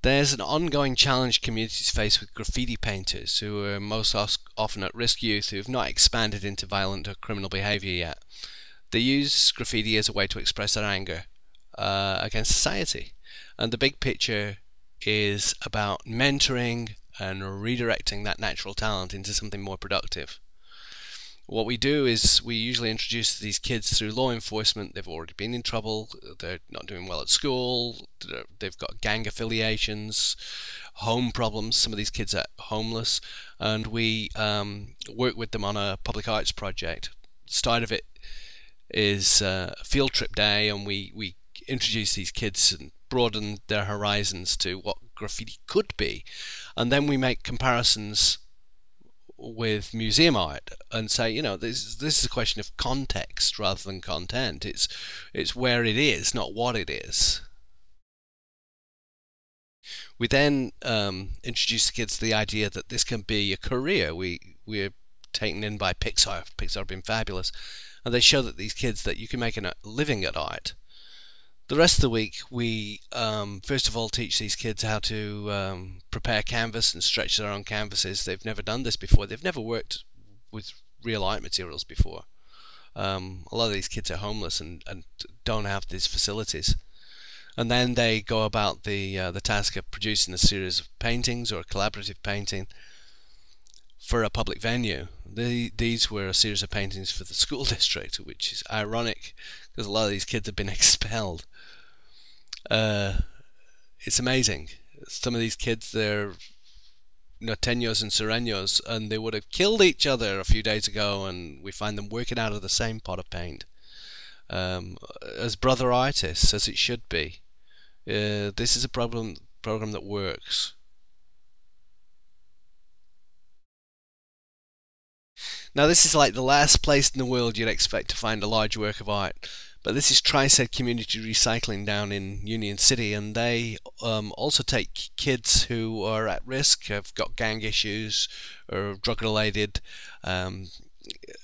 There's an ongoing challenge communities face with graffiti painters, who are most often at-risk youth who have not expanded into violent or criminal behaviour yet. They use graffiti as a way to express their anger against society. And the big picture is about mentoring and redirecting that natural talent into something more productive. What we do is we usually introduce these kids through law enforcement. They've already been in trouble, they're not doing well at school, they've got gang affiliations, home problems. Some of these kids are homeless, and we work with them on a public arts project. The start of it is a field trip day, and we introduce these kids and broaden their horizons to what graffiti could be, and then we make comparisons with museum art and say, you know, this is a question of context rather than content. It's where it is, not what it is. We then introduce the kids to the idea that this can be a career. We're taken in by Pixar. Pixar have been fabulous, and they show that these kids that you can make a living at art. The rest of the week, we first of all teach these kids how to prepare canvas and stretch their own canvases. They've never done this before. They've never worked with real art materials before. A lot of these kids are homeless and don't have these facilities. And then they go about the task of producing a series of paintings or a collaborative painting for a public venue. These were a series of paintings for the school district, which is ironic because a lot of these kids have been expelled. It's amazing. Some of these kids, they're norteños and sureños, and they would have killed each other a few days ago, and we find them working out of the same pot of paint as brother artists, as it should be. This is a program that works. Now, this is like the last place in the world you'd expect to find a large work of art, but this is Tri Ced Community Recycling down in Union City, and they also take kids who are at risk, have got gang issues, or drug-related,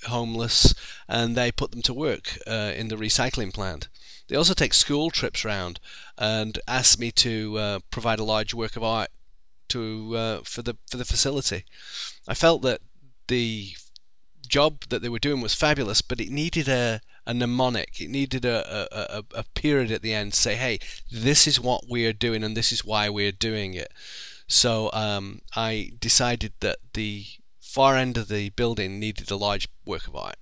homeless, and they put them to work in the recycling plant. They also take school trips round and ask me to provide a large work of art for the facility. I felt that the job that they were doing was fabulous, but it needed a mnemonic. It needed a period at the end to say, hey, this is what we are doing and this is why we're doing it. So I decided that the far end of the building needed a large work of art.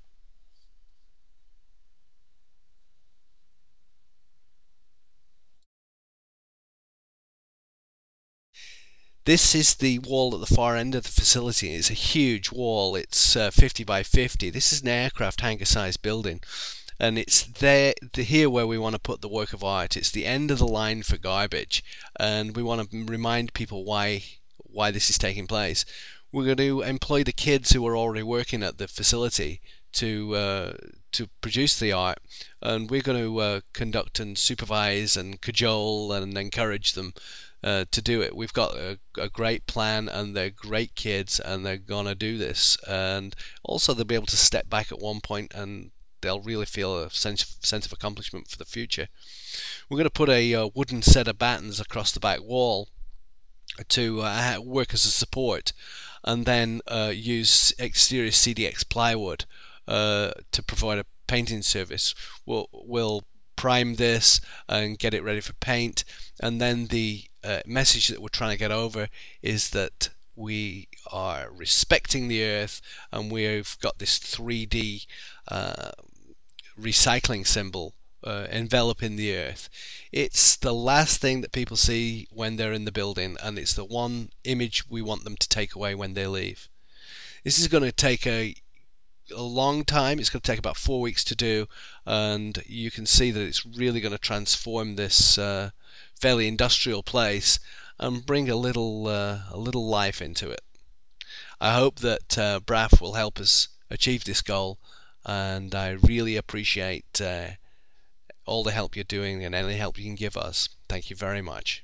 This is the wall at the far end of the facility. It's a huge wall. It's 50 by 50. This is an aircraft hangar-sized building, and it's here where we want to put the work of art. It's the end of the line for garbage, and we want to remind people why this is taking place. We're going to employ the kids who are already working at the facility to produce the art, and we're going to conduct and supervise and cajole and encourage them to do it. We've got a great plan, and they're great kids, and they're gonna do this. And also, they'll be able to step back at one point, and they'll really feel a sense of accomplishment for the future. We're going to put a wooden set of battens across the back wall to work as a support, and then use exterior CDX plywood to provide a painting service. We'll prime this and get it ready for paint, and then the message that we're trying to get over is that we are respecting the earth, and we've got this 3D recycling symbol enveloping the earth. It's the last thing that people see when they're in the building, and it's the one image we want them to take away when they leave. This is going to take a long time. It's going to take about 4 weeks to do, and you can see that it's really going to transform this fairly industrial place and bring a little life into it. I hope that BRAF will help us achieve this goal, and I really appreciate all the help you're doing and any help you can give us. Thank you very much.